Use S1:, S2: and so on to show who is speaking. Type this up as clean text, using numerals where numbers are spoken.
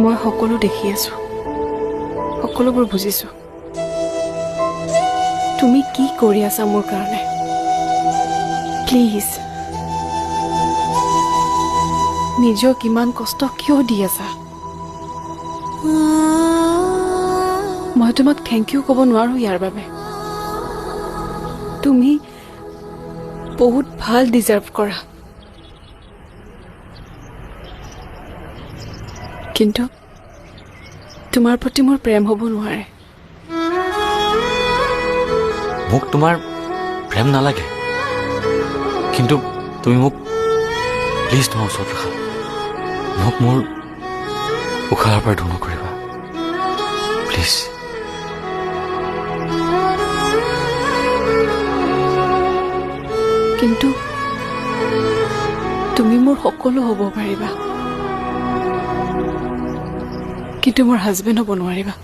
S1: মই সকলো দেখি আছো, সকলোবোৰ বুজিছো। তুমি কি কৰি আছা মোৰ কাৰণে? প্লিজ, নিজক ইমান কষ্ট কিয় দি আছা? মই তোমাক থেংক ইউ ক'ব নোৱাৰো ইয়াৰ বাবে। তুমি বহুত ভাল ডিজাৰ্ভ কৰা, কিন্তু তোমাৰ প্ৰতি মোৰ প্ৰেম হ'ব নোৱাৰে।
S2: মোক তোমাৰ প্ৰেম নালাগে, কিন্তু তুমি মোক প্লিজ তোমাৰ ওচৰত ৰাখা। মোক মোৰ উশাহৰ পৰা দূৰ নকৰিবা প্লিজ।
S1: কিন্তু তুমি মোৰ সকলো হ'ব পাৰিবা, কিন্তু মোৰ হাজবেণ্ড হ'ব নোৱাৰিবা।